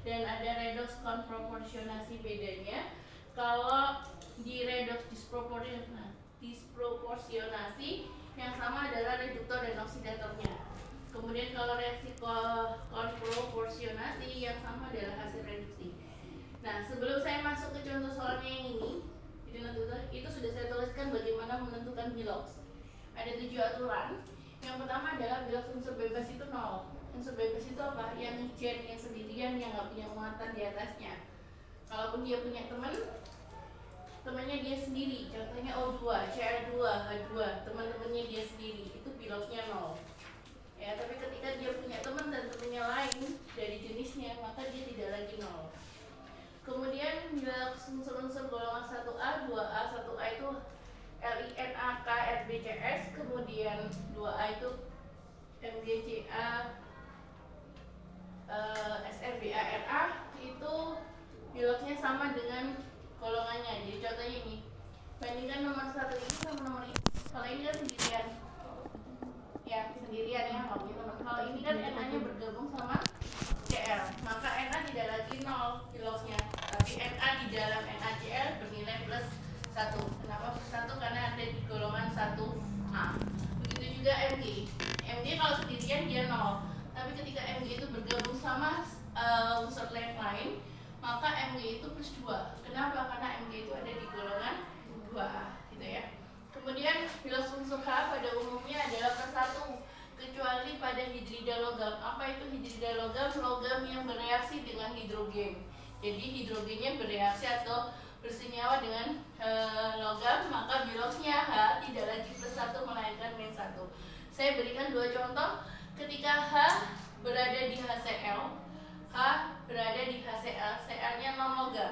dan ada redox konproporsionasi. Bedanya kalau di redox disproporsionasi yang sama adalah reduktor dan oksidatornya. Kemudian kalau reaksi konproporsionasi yang sama adalah hasil reduksi. Nah, sebelum saya masuk ke contoh soalnya yang ini, itu sudah saya tuliskan bagaimana menentukan bilox. Ada 7 aturan. Yang pertama adalah bilox unsur bebas itu 0. Unsur bebas itu apa? Yang ijen, yang sendirian, yang nggak punya muatan di atasnya. Kalaupun dia punya temannya dia sendiri, contohnya O2, Cl2, H2, teman-temannya dia sendiri, itu biloxnya 0. Ya, tapi ketika dia punya teman dan temannya lain dari jenisnya, maka dia tidak lagi 0. Kemudian bila unsur-unsur golongan 1A, 2A, 1A itu LINAK, RBCS, kemudian 2A itu MGCA, SRBARA, itu biloxnya sama dengan golongannya. Jadi contohnya ini, bandingkan nomor 1 ini sama nomor ini. Kalau ini kan sendirian, ya sendirian ya, nggak punya teman. Kalau ini kan Na-nya bergabung sama Cl, maka Na tidak lagi 0 biloxnya, tapi Na di dalam NaCl bernilai plus 1. Kenapa plus 1? Karena ada di golongan 1A. Begitu juga Mg. Mg kalau sendirian dia 0, tapi ketika Mg itu bergabung sama unsur lain, maka Mg itu plus 2. Kenapa? Karena Mg itu ada di golongan 2A, gitu ya. Kemudian bilox unsur H pada umumnya adalah plus 1, kecuali pada hidrida logam. Apa itu hidrida logam? Logam yang bereaksi dengan hidrogen. Jadi hidrogennya bereaksi atau bersenyawa dengan logam, maka biloxnya H tidak lagi plus 1 melainkan min 1. Saya berikan 2 contoh. Ketika H berada di HCl, H berada di HCl, Cl-nya non logam.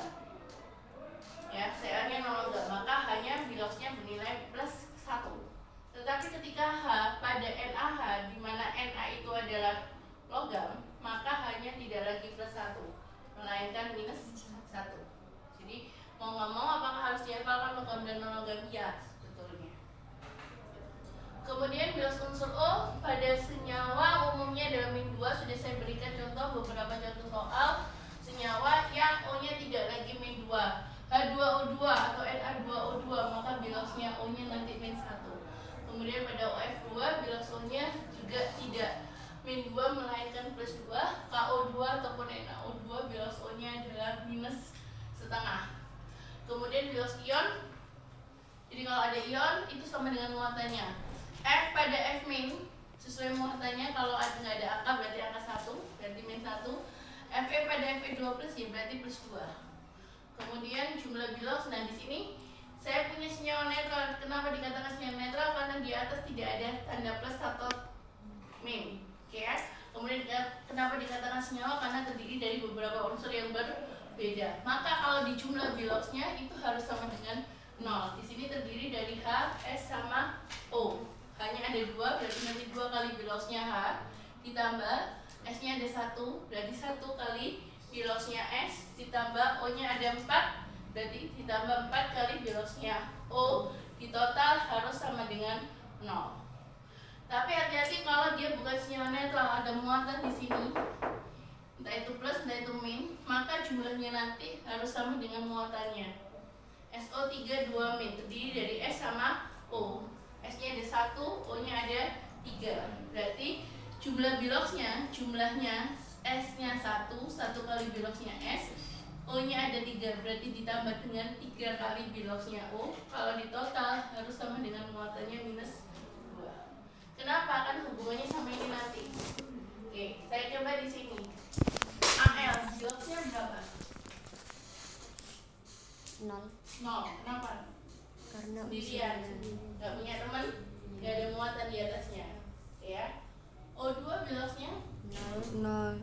Ya, Cl-nya non logam, maka hanya biloxnya bernilai plus 1. Tetapi ketika H pada NaH, di mana Na itu adalah logam, maka hanya tidak lagi plus 1, melainkan minus 1. Jadi mau nggak mau apakah harus dihafalkan logam dan non logam? Ya, sebetulnya. Kemudian bilox unsur O pada senyawa umumnya adalah min 2. Sudah saya berikan beberapa contoh soal senyawa yang O-nya tidak lagi min 2. H2O2 atau Na2O2, maka biloxnya O-nya nanti min 1. Kemudian pada OF2 bilox O-nya juga tidak min 2 melainkan plus 2. KO2 ataupun NaO2 bilox O-nya adalah minus setengah. Kemudian bilox ion, jadi kalau ada ion itu sama dengan muatannya. F pada F min sesuai muatannya, kalau nggak ada angka berarti angka 1, berarti min 1. Fe pada Fe2 plus ya berarti plus 2. Kemudian jumlah bilox, nah di sini saya punya senyawa netral. Kenapa dikatakan senyawa netral? Karena di atas tidak ada tanda plus atau min. Oke ya. Kemudian kenapa dikatakan senyawa? Karena terdiri dari beberapa unsur yang berbeda. Maka kalau di jumlah biloxnya itu harus sama dengan 0. Di sini terdiri dari H, S sama O. Hanya ada 2, berarti nanti 2 kali biloxnya H ditambah S-nya ada 1, berarti 1 kali biloxnya S ditambah O-nya ada 4, berarti ditambah 4 kali biloxnya O, di total harus sama dengan 0. Tapi hati-hati kalau dia bukan senyawa netral, ada muatan di sini, entah itu plus, entah itu min, maka jumlahnya nanti harus sama dengan muatannya. SO3 2 min terdiri dari S sama O. S-nya ada 1, O-nya ada 3. Berarti jumlah biloxnya, jumlahnya S-nya 1 kali biloxnya S, O-nya ada 3, berarti ditambah dengan 3 kali biloxnya O. Kalau di total harus sama dengan muatannya minus 2. Kenapa? Kan hubungannya sama ini nanti. Oke, saya coba di sini. Al, biloxnya berapa? 0. Kenapa? Karena sendirian, nggak punya teman, nggak ada muatan di atasnya. Ya. O2 biloxnya 0.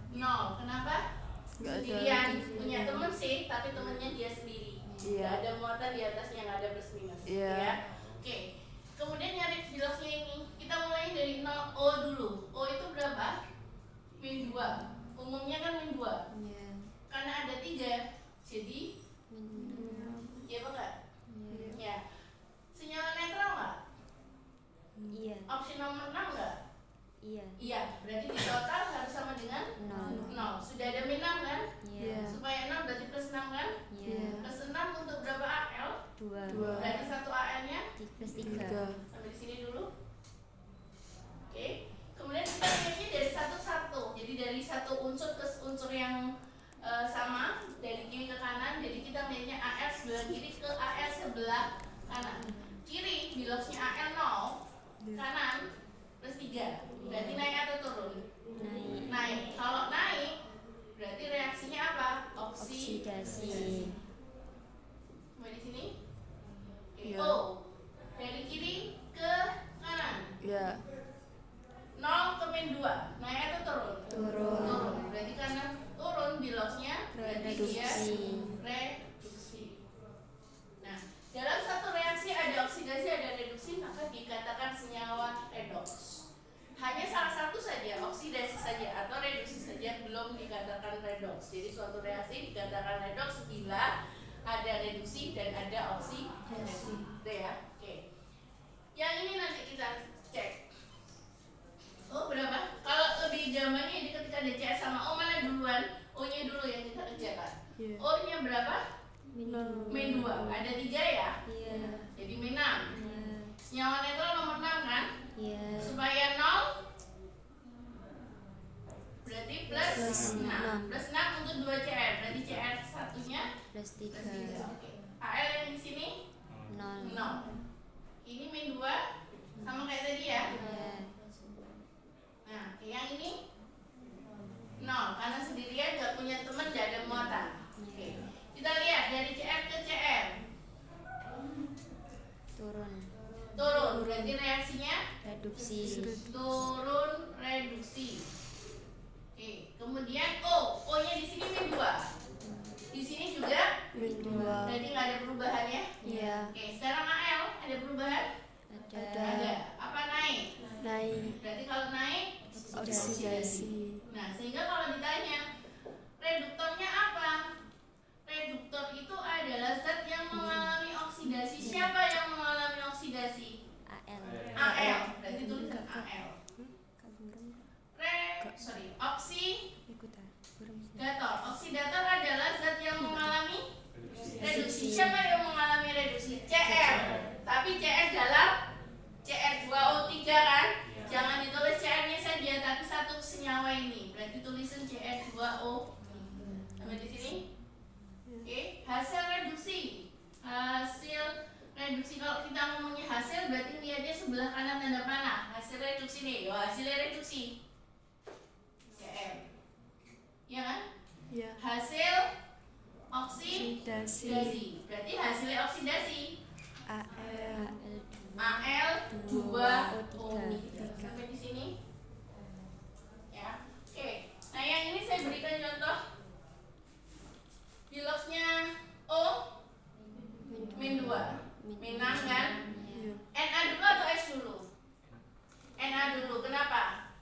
Kenapa? Sendirian, punya teman sih, tapi temannya dia sendiri. Nggak ada muatan di atasnya, nggak ada plus minus. Ya. Oke. Kemudian nyari biloxnya ini, kita mulai dari 0 O dulu. O itu berapa? Min 2. Umumnya kan min 2. Karena ada 3, jadi iya apa enggak? Ya. Senyawa netral nggak? Iya. Opsi nomor 6 nggak? Iya. Iya, berarti di total harus sama dengan 0. Sudah ada min 6 kan? Iya. Supaya 6 berarti plus 6 kan? Iya. Plus 6 untuk berapa AL? 2. Berarti 1 AL-nya Plus 3. sampai di sini dulu. Oke. Kemudian kita lihatnya dari satu-satu. Jadi dari satu unsur ke unsur yang sama, dari kiri ke kanan. Jadi kita melihatnya AL sebelah kiri ke AL sebelah kanan. Kiri bilosnya AL 0, kanan plus 3. Berarti naik atau turun? Naik. Naik. Kalau naik berarti reaksinya apa? Oksidasi. Sampai di sini. Oke. Iya. O dari kiri ke kanan. Ya. 0 ke min 2. Naik atau turun? Turun. Turun. Berarti karena turun bilosnya berarti dia Reduksi. reduksi. Nah, dalam satu reaksi ada oksidasi, ada reduksi, maka dikatakan senyawa redoks. Hanya salah satu saja, oksidasi saja atau reduksi saja belum dikatakan redoks. Jadi suatu reaksi dikatakan redoks bila ada reduksi dan ada oksidasi. Itu ya. Oke. Yang ini nanti kita cek. Oh, berapa? Kalau lebih gampangnya ini ketika ada CS sama O mana duluan? O-nya dulu yang kita kerjakan. Iya. O-nya berapa? Min 2. Ada 3 ya? Iya. Jadi min 6. Senyawa netral nomor 6 kan? Iya. Supaya 0 berarti plus Plus 6. 6. Plus 6 untuk 2 CR. Berarti CR satunya Plus plus 3. 3. Oke. AL yang di sini 0. 0. Ini min 2 sama kayak tadi ya. Iya. Nah, yang ini 0 karena sendirian gak punya teman, gak ada muatan. Oke. Kita lihat dari CR ke CR. Turun. Turun. Berarti reaksinya Reduksi. turun reduksi. Oke, kemudian O-nya di sini min 2. Di sini juga Min 2. berarti nggak ada perubahan ya. Iya. Oke, sekarang AL ada perubahan? Ada. Ada. Apa naik? Naik. Berarti kalau naik Oksidasi. Nah, sehingga kalau ditanya reduktornya apa? Reduktor itu adalah zat yang mengalami oksidasi. Siapa yang mengalami oksidasi? AL. AL. Berarti tulisan AL. Kaburung. Oksidator. Oksidator adalah zat yang mengalami reduksi. Siapa yang mengalami reduksi? CR. Tapi CR dalam CR2O3 kan? Jangan ditulis CR-nya saja, tapi satu senyawa ini. Berarti tulisan CR2O. Sampai di sini? Oke, hasil reduksi. Hasil reduksi, kalau kita ngomongnya hasil berarti lihatnya sebelah kanan tanda panah. Hasil reduksi nih. Wah, hasilnya reduksi. CR. Ya kan? Ya. Hasil oksidasi. Oksidasi. Berarti hasilnya oksidasi. AL. Al2O3. Sampai di sini. Ya. Oke. Nah, yang ini saya berikan contoh. Bilosnya O min 2. Min 6 kan? Iya. Na dulu atau S dulu? Na dulu. Kenapa?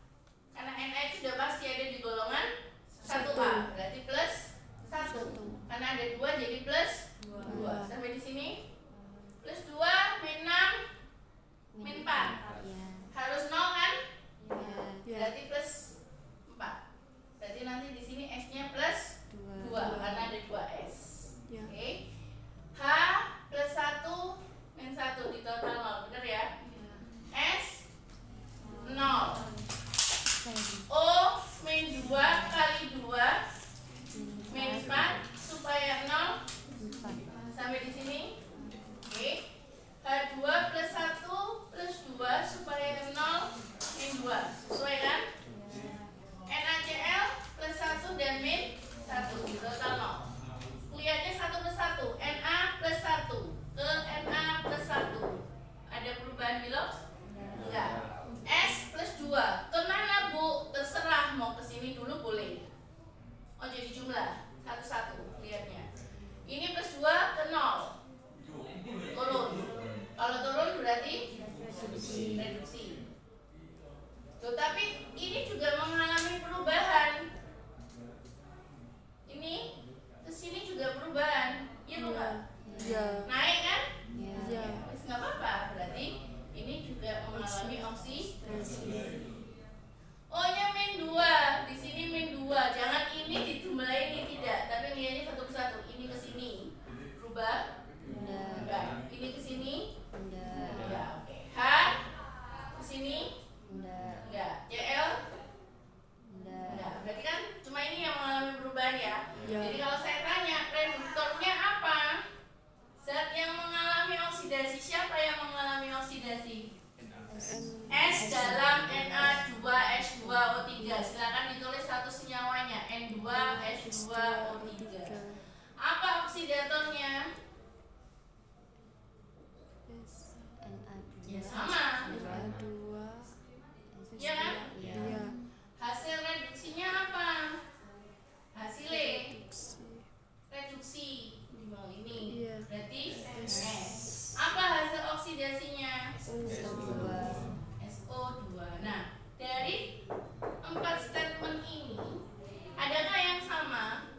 Karena Na itu sudah pasti ada di golongan 1A. Berarti plus 1. Karena ada 2 jadi plus 2. Sampai di sini. Plus 2 min 6 min 4. Iya. Harus 0 kan? Iya. Ya. Berarti plus 4. Berarti nanti di sini S-nya plus 2 karena ada 2S. Ya. Oke. H plus 1 min 1 di total 0. Benar ya? S 0. O min 2 kali 2 min 4 supaya 0 sampai di sini. Oke. H2 plus 1 plus 2 supaya 0 min 2. Sesuai kan? NaCl plus 1 dan min 1 total 0. Lihatnya 1 plus 1. Na plus 1 ke Na plus 1. Ada perubahan bilos? Enggak. S plus 2. Kemana Bu? Terserah mau ke sini dulu boleh. Oh, jadi jumlah satu-satu lihatnya. Ini plus 2 ke 0. Turun. Kalau turun berarti reduksi. Tuh, tapi ini juga mengalami perubahan. Ini ke sini juga perubahan. Iya bukan? Ya. Naik kan? Ya. Wes nggak apa-apa. Berarti ini juga mengalami oksidasi. O-nya min 2. Di sini min 2. Jangan ini ditambah Ya. Jadi kalau saya tanya reduktornya apa? Zat yang mengalami oksidasi, siapa yang mengalami oksidasi? S dalam Na2H2O3. Silakan ditulis satu senyawanya N2H2O3. Apa oksidatornya? Ya sama. A2. Ya kan? Iya. Hasil reduksinya apa? Hasilnya reduksi di bawah ini. Iya. Berarti S. Apa hasil oksidasinya? SO2. Nah, dari 4 statement ini adakah yang sama?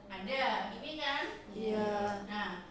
Ada, ini kan? Iya. Nah,